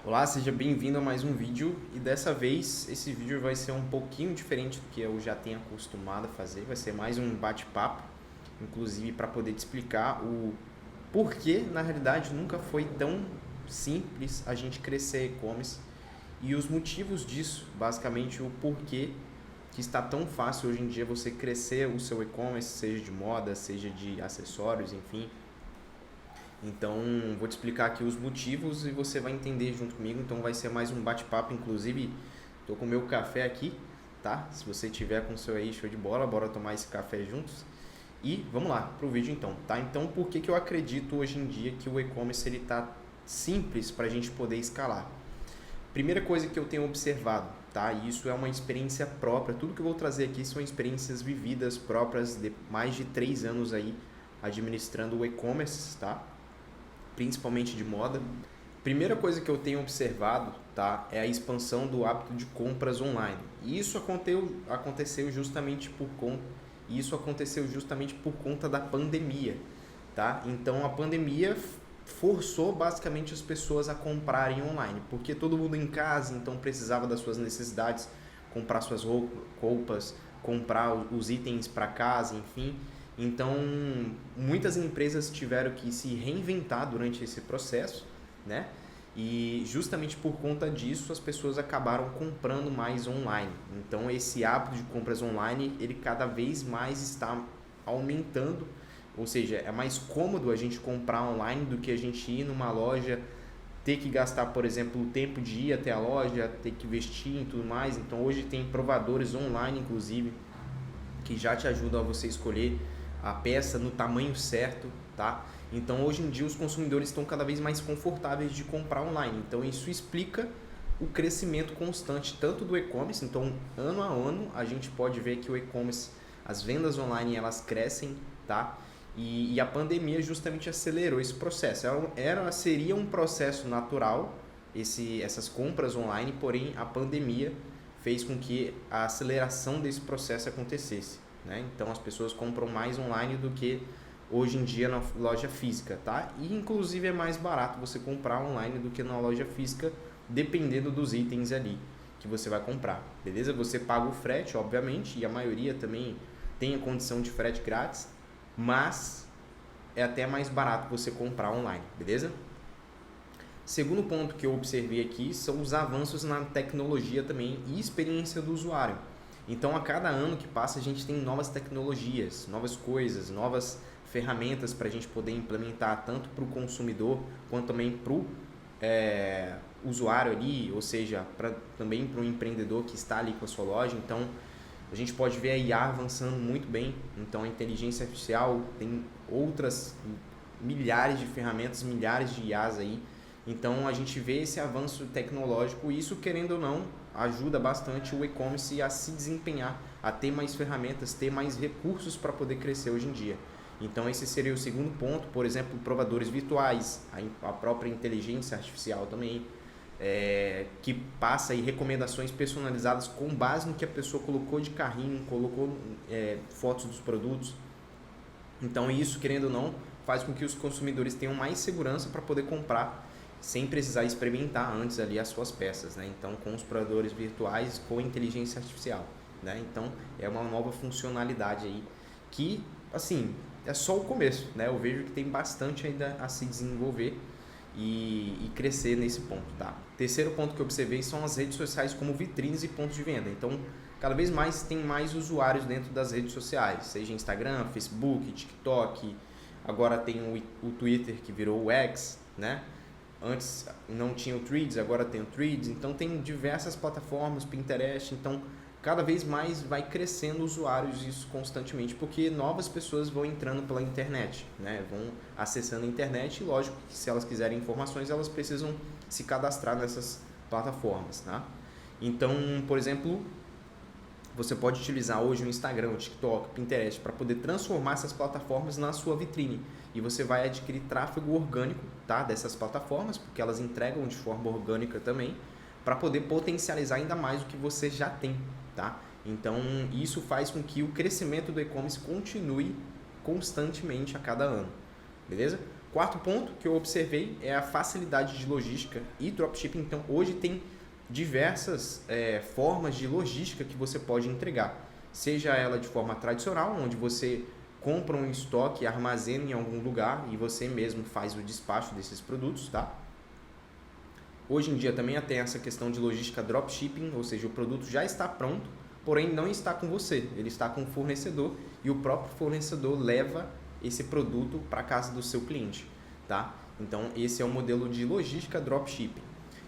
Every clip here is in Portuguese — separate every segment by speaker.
Speaker 1: Olá, seja bem-vindo a mais um vídeo e dessa vez esse vídeo vai ser um pouquinho diferente do que eu já tenho acostumado a fazer, vai ser mais um bate-papo, inclusive para poder te explicar o porquê, na realidade, nunca foi tão simples a gente crescer e-commerce e os motivos disso, basicamente o porquê que está tão fácil hoje em dia você crescer o seu e-commerce, seja de moda, seja de acessórios, enfim. Então, vou te explicar aqui os motivos e você vai entender junto comigo. Então, vai ser mais um bate-papo. Inclusive, tô com o meu café aqui, tá? Se você tiver com o seu aí, show de bola, bora tomar esse café juntos. E vamos lá pro vídeo então, tá? Então, por que eu acredito hoje em dia que o e-commerce ele tá simples para a gente poder escalar? Primeira coisa que eu tenho observado, tá? E isso é uma experiência própria. Tudo que eu vou trazer aqui são experiências vividas próprias de mais de 3 anos aí administrando o e-commerce, tá? Principalmente de moda. Primeira coisa que eu tenho observado, tá, é a expansão do hábito de compras online. E isso aconteceu justamente por conta da pandemia, tá? Então a pandemia forçou basicamente as pessoas a comprarem online, porque todo mundo em casa, então precisava das suas necessidades, comprar suas roupas, comprar os itens para casa, enfim. Então, muitas empresas tiveram que se reinventar durante esse processo, né? E justamente por conta disso, as pessoas acabaram comprando mais online. Então, esse hábito de compras online, ele cada vez mais está aumentando. Ou seja, é mais cômodo a gente comprar online do que a gente ir numa loja, ter que gastar, por exemplo, o tempo de ir até a loja, ter que vestir e tudo mais. Então, hoje tem provadores online, inclusive, que já te ajudam a você escolher a peça no tamanho certo, tá? Então hoje em dia os consumidores estão cada vez mais confortáveis de comprar online. Então isso explica o crescimento constante tanto do e-commerce. Então ano a ano a gente pode ver que o e-commerce, as vendas online elas crescem, tá? E a pandemia justamente acelerou esse processo. Seria um processo natural essas compras online, porém a pandemia fez com que a aceleração desse processo acontecesse, né? Então as pessoas compram mais online do que hoje em dia na loja física, tá? E inclusive é mais barato você comprar online do que na loja física, dependendo dos itens ali que você vai comprar, beleza? Você paga o frete, obviamente, e a maioria também tem a condição de frete grátis, mas é até mais barato você comprar online, beleza? Segundo ponto que eu observei aqui são os avanços na tecnologia também e experiência do usuário. Então, a cada ano que passa, a gente tem novas tecnologias, novas coisas, novas ferramentas para a gente poder implementar tanto para o consumidor quanto também para o usuário ali, ou seja, também para o empreendedor que está ali com a sua loja. Então, a gente pode ver a IA avançando muito bem. Então, a inteligência artificial tem outras milhares de ferramentas, milhares de IAs aí. Então a gente vê esse avanço tecnológico e isso, querendo ou não, ajuda bastante o e-commerce a se desempenhar, a ter mais ferramentas, ter mais recursos para poder crescer hoje em dia. Então esse seria o segundo ponto, por exemplo, provadores virtuais, a própria inteligência artificial também, que passa aí recomendações personalizadas com base no que a pessoa colocou de carrinho, colocou fotos dos produtos. Então isso, querendo ou não, faz com que os consumidores tenham mais segurança para poder comprar sem precisar experimentar antes ali as suas peças, né? Então, com os provadores virtuais, com inteligência artificial, né? Então, é uma nova funcionalidade aí que, assim, é só o começo, né? Eu vejo que tem bastante ainda a se desenvolver e crescer nesse ponto, tá? Terceiro ponto que eu observei são as redes sociais como vitrines e pontos de venda. Então, cada vez mais tem mais usuários dentro das redes sociais, seja Instagram, Facebook, TikTok, agora tem o Twitter que virou o X, né? Antes não tinha o Threads, agora tem o Threads. Então tem diversas plataformas, Pinterest. Então cada vez mais vai crescendo usuários isso constantemente, porque novas pessoas vão entrando pela internet, né? Vão acessando a internet e lógico que se elas quiserem informações, elas precisam se cadastrar nessas plataformas, tá? Então, por exemplo, você pode utilizar hoje o Instagram, o TikTok, o Pinterest para poder transformar essas plataformas na sua vitrine. E você vai adquirir tráfego orgânico, tá, dessas plataformas, porque elas entregam de forma orgânica também, para poder potencializar ainda mais o que você já tem, tá? Então, isso faz com que o crescimento do e-commerce continue constantemente a cada ano, beleza? Quarto ponto que eu observei é a facilidade de logística e dropshipping. Então, hoje tem diversas formas de logística que você pode entregar. Seja ela de forma tradicional, onde você compra um estoque, armazena em algum lugar e você mesmo faz o despacho desses produtos, tá? Hoje em dia também tem essa questão de logística dropshipping, ou seja, o produto já está pronto, porém não está com você, ele está com o fornecedor e o próprio fornecedor leva esse produto para a casa do seu cliente, tá? Então esse é o modelo de logística dropshipping.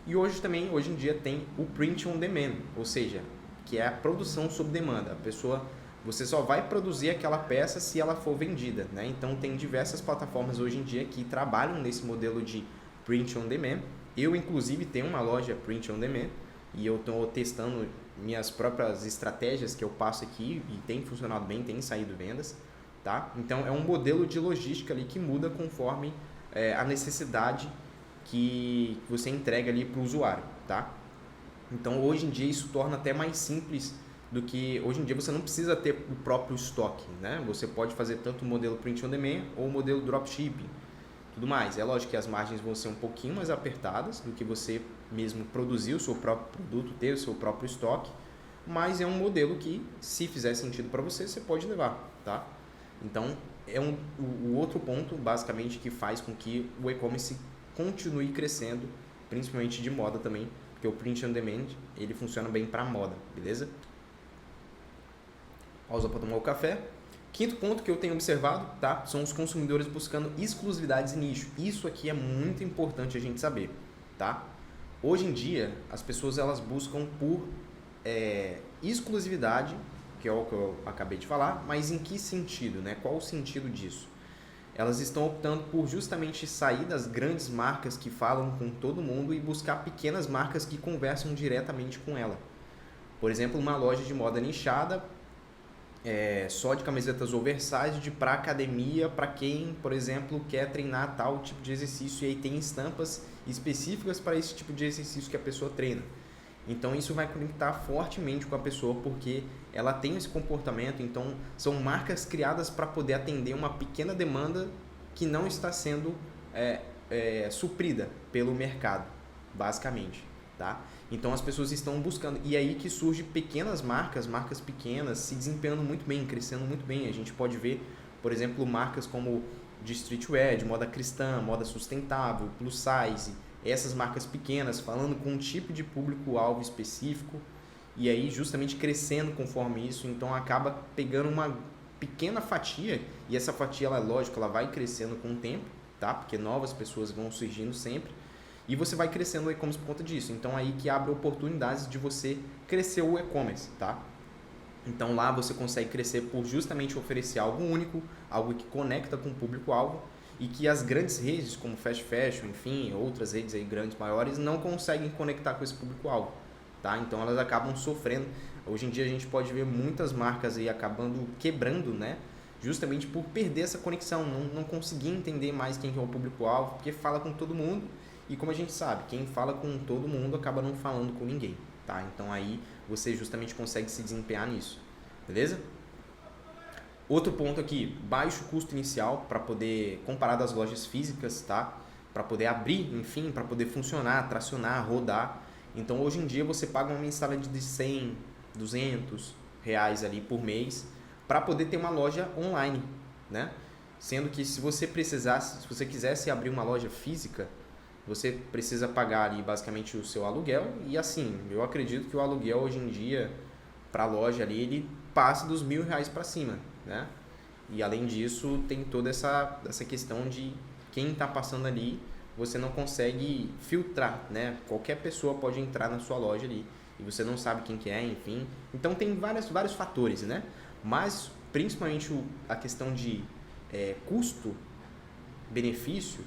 Speaker 1: E hoje em dia tem o print on demand, ou seja, que é a produção sob demanda. Você só vai produzir aquela peça se ela for vendida, né? Então tem diversas plataformas hoje em dia que trabalham nesse modelo de print on demand. Eu inclusive tenho uma loja print on demand e eu estou testando minhas próprias estratégias que eu passo aqui e tem funcionado bem, tem saído vendas, tá? Então é um modelo de logística ali que muda conforme a necessidade que você entrega ali para o usuário, tá? Então hoje em dia isso torna até mais simples do que hoje em dia você não precisa ter o próprio estoque, né? Você pode fazer tanto o modelo print on demand ou o modelo dropshipping, tudo mais. É lógico que as margens vão ser um pouquinho mais apertadas do que você mesmo produzir o seu próprio produto, ter o seu próprio estoque, mas é um modelo que, se fizer sentido para você, você pode levar, tá? Então é o outro ponto basicamente que faz com que o e-commerce continue crescendo, principalmente de moda também, porque o print on demand ele funciona bem para moda, beleza? Pausa para tomar o café. Quinto ponto que eu tenho observado, tá? São os consumidores buscando exclusividades e nicho. Isso aqui é muito importante a gente saber, tá? Hoje em dia, as pessoas elas buscam por exclusividade, que é o que eu acabei de falar, mas em que sentido, né? Qual o sentido disso? Elas estão optando por justamente sair das grandes marcas que falam com todo mundo e buscar pequenas marcas que conversam diretamente com ela. Por exemplo, uma loja de moda nichada, só de camisetas oversized para academia, para quem, por exemplo, quer treinar tal tipo de exercício, e aí tem estampas específicas para esse tipo de exercício que a pessoa treina. Então isso vai conectar fortemente com a pessoa porque ela tem esse comportamento. Então são marcas criadas para poder atender uma pequena demanda que não está sendo suprida pelo mercado, basicamente, tá? Então as pessoas estão buscando, e aí que surge pequenas marcas pequenas se desempenhando muito bem, crescendo muito bem. A gente pode ver, por exemplo, marcas como de streetwear, de moda cristã, moda sustentável, plus size, essas marcas pequenas falando com um tipo de público-alvo específico e aí justamente crescendo conforme isso. Então acaba pegando uma pequena fatia e essa fatia, ela, lógico, ela vai crescendo com o tempo, tá? Porque novas pessoas vão surgindo sempre. E você vai crescendo o e-commerce por conta disso. Então, aí que abre oportunidades de você crescer o e-commerce, tá? Então, lá você consegue crescer por justamente oferecer algo único, algo que conecta com o público-alvo e que as grandes redes, como fast fashion, enfim, outras redes aí grandes, maiores, não conseguem conectar com esse público-alvo, tá? Então, elas acabam sofrendo. Hoje em dia, a gente pode ver muitas marcas aí acabando quebrando, né? Justamente por perder essa conexão, não conseguir entender mais quem é o público-alvo, porque fala com todo mundo. E como a gente sabe, quem fala com todo mundo acaba não falando com ninguém, tá? Então aí você justamente consegue se desempenhar nisso, beleza? Outro ponto aqui, baixo custo inicial para poder, comparado às lojas físicas, tá? Para poder abrir, enfim, para poder funcionar, tracionar, rodar. Então hoje em dia você paga uma mensalidade de 100, 200 reais ali por mês para poder ter uma loja online, né? Sendo que se você quisesse abrir uma loja física, você precisa pagar ali basicamente o seu aluguel e assim, eu acredito que o aluguel hoje em dia para a loja ali, ele passa dos R$1.000 para cima, né? E além disso, tem toda essa questão de quem está passando ali, você não consegue filtrar, né? Qualquer pessoa pode entrar na sua loja ali e você não sabe quem que é, enfim. Então tem vários fatores, né? Mas principalmente a questão de custo-benefício,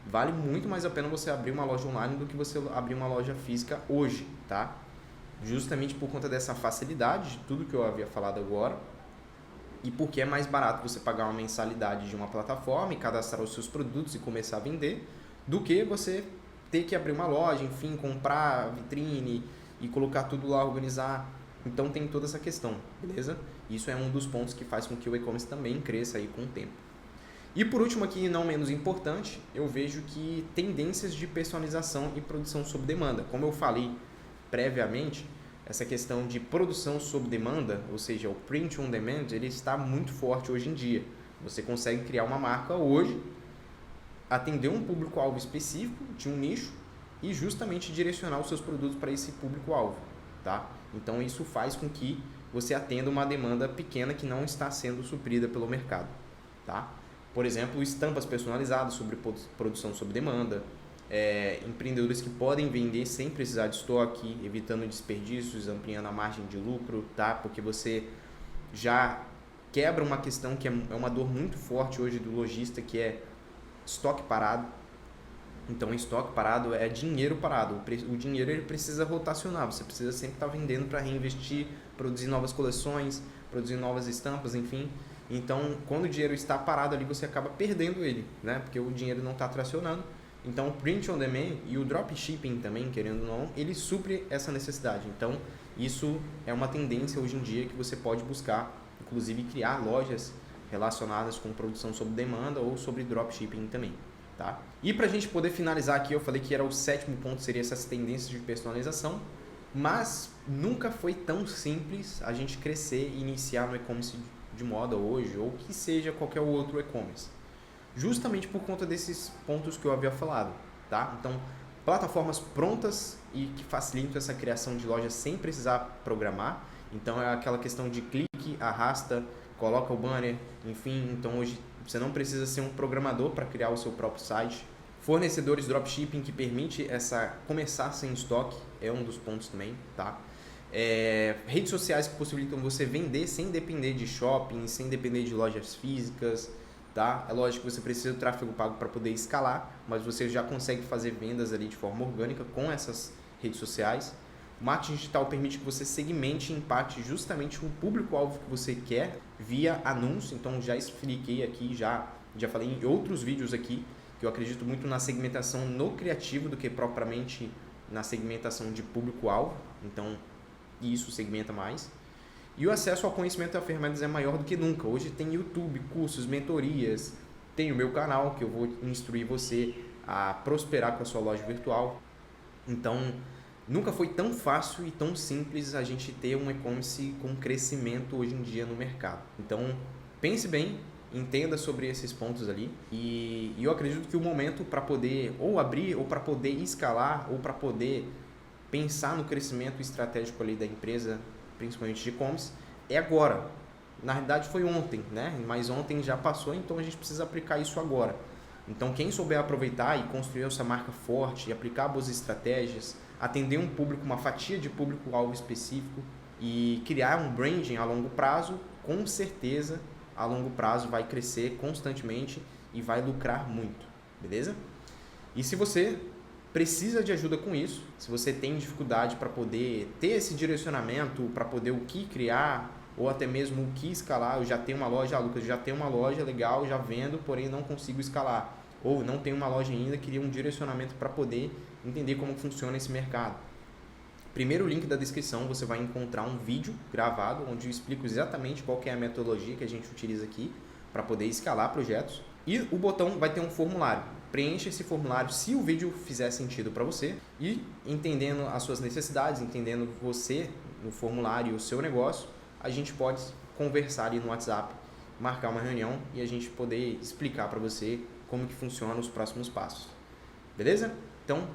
Speaker 1: vale muito mais a pena você abrir uma loja online do que você abrir uma loja física hoje, tá? Justamente por conta dessa facilidade de tudo que eu havia falado agora e porque é mais barato você pagar uma mensalidade de uma plataforma e cadastrar os seus produtos e começar a vender do que você ter que abrir uma loja, enfim, comprar vitrine e colocar tudo lá, organizar. Então tem toda essa questão, beleza? Isso é um dos pontos que faz com que o e-commerce também cresça aí com o tempo. E por último aqui, não menos importante, eu vejo que tendências de personalização e produção sob demanda. Como eu falei previamente, essa questão de produção sob demanda, ou seja, o print on demand, ele está muito forte hoje em dia. Você consegue criar uma marca hoje, atender um público-alvo específico de um nicho e justamente direcionar os seus produtos para esse público-alvo, tá? Então isso faz com que você atenda uma demanda pequena que não está sendo suprida pelo mercado, tá? Por exemplo, estampas personalizadas sobre produção sob demanda, empreendedores que podem vender sem precisar de estoque, evitando desperdícios, ampliando a margem de lucro, tá? Porque você já quebra uma questão que é uma dor muito forte hoje do lojista, que é estoque parado. Então, estoque parado é dinheiro parado. O dinheiro ele precisa rotacionar, você precisa sempre estar vendendo para reinvestir, produzir novas coleções, produzir novas estampas, enfim. Então, quando o dinheiro está parado ali, você acaba perdendo ele, né? Porque o dinheiro não está tracionando. Então, o print on demand e o dropshipping também, querendo ou não, ele supre essa necessidade. Então, isso é uma tendência hoje em dia que você pode buscar, inclusive criar lojas relacionadas com produção sob demanda ou sobre dropshipping também, tá? E para a gente poder finalizar aqui, eu falei que era o 7º ponto, seria essas tendências de personalização, mas nunca foi tão simples a gente crescer e iniciar no e-commerce de moda hoje, ou que seja qualquer outro e-commerce. Justamente por conta desses pontos que eu havia falado, tá? Então, plataformas prontas e que facilitam essa criação de lojas sem precisar programar. Então, é aquela questão de clique, arrasta, coloca o banner, enfim. Então, hoje você não precisa ser um programador para criar o seu próprio site. Fornecedores dropshipping que permite começar sem estoque é um dos pontos também, tá? Redes sociais que possibilitam você vender sem depender de shopping, sem depender de lojas físicas, tá? É lógico que você precisa do tráfego pago para poder escalar, mas você já consegue fazer vendas ali de forma orgânica com essas redes sociais. O marketing digital permite que você segmente e impacte justamente o público-alvo que você quer via anúncio. Então já expliquei aqui, já falei em outros vídeos aqui, que eu acredito muito na segmentação no criativo do que propriamente na segmentação de público-alvo. Então isso segmenta mais. E o acesso ao conhecimento e a ferramentas é maior do que nunca. Hoje tem YouTube, cursos, mentorias, tem o meu canal que eu vou instruir você a prosperar com a sua loja virtual. Então, nunca foi tão fácil e tão simples a gente ter um e-commerce com crescimento hoje em dia no mercado. Então, pense bem, entenda sobre esses pontos ali e eu acredito que o momento para poder ou abrir, ou para poder escalar, ou para poder pensar no crescimento estratégico ali da empresa, principalmente de e-commerce, é agora. Na realidade foi ontem, né? Mas ontem já passou, então a gente precisa aplicar isso agora. Então quem souber aproveitar e construir essa marca forte, e aplicar boas estratégias, atender um público, uma fatia de público-alvo específico e criar um branding a longo prazo, com certeza a longo prazo vai crescer constantemente e vai lucrar muito, beleza? E se você precisa de ajuda com isso, se você tem dificuldade para poder ter esse direcionamento, para poder o que criar, ou até mesmo o que escalar, eu já tenho uma loja, Lucas, já tenho uma loja legal, já vendo, porém não consigo escalar, ou não tenho uma loja ainda, queria um direcionamento para poder entender como funciona esse mercado. Primeiro link da descrição, você vai encontrar um vídeo gravado, onde eu explico exatamente qual que é a metodologia que a gente utiliza aqui para poder escalar projetos, e o botão vai ter um formulário. Preencha esse formulário se o vídeo fizer sentido para você e entendendo as suas necessidades, entendendo você no formulário e o seu negócio, a gente pode conversar ali no WhatsApp, marcar uma reunião e a gente poder explicar para você como que funciona os próximos passos. Beleza? Então,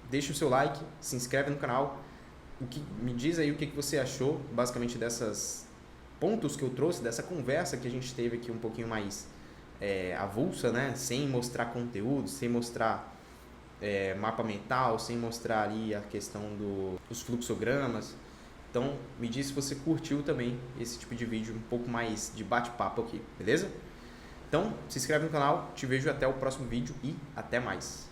Speaker 1: deixa o seu like, se inscreve no canal, me diz aí o que você achou basicamente desses pontos que eu trouxe, dessa conversa que a gente teve aqui um pouquinho mais avulsa, né? Sem mostrar conteúdo, sem mostrar mapa mental, sem mostrar ali a questão dos fluxogramas. Então, me diz se você curtiu também esse tipo de vídeo, um pouco mais de bate-papo aqui, beleza? Então, se inscreve no canal, te vejo até o próximo vídeo e até mais!